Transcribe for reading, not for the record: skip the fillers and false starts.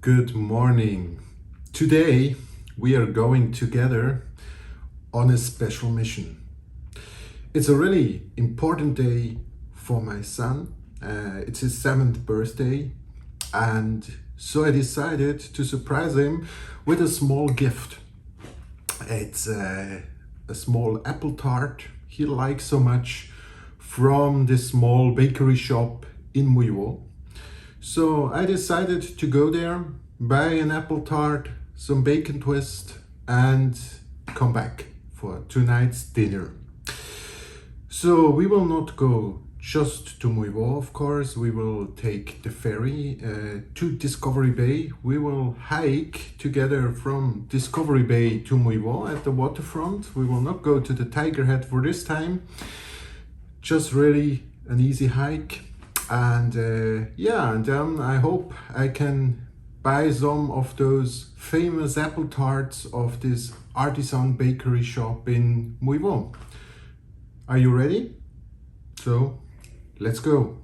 Good morning. Today we are going together on a special mission. It's a really important day for my son. It's his 7th birthday, and so I decided to surprise him with a small gift. It's a small apple tart he likes so much from this small bakery shop in Mui Wo. So I decided to go there, buy an apple tart, some bacon twist, and come back for tonight's dinner. So we will not go just to Mui Wo, of course. We will take the ferry to Discovery Bay. We will hike together from Discovery Bay to Mui Wo at the waterfront. We will not go to the Tiger Head for this time. Just really an easy hike. And I hope I can buy some of those famous apple tarts of this artisan bakery shop in Mui Wo. Are you ready? So let's go.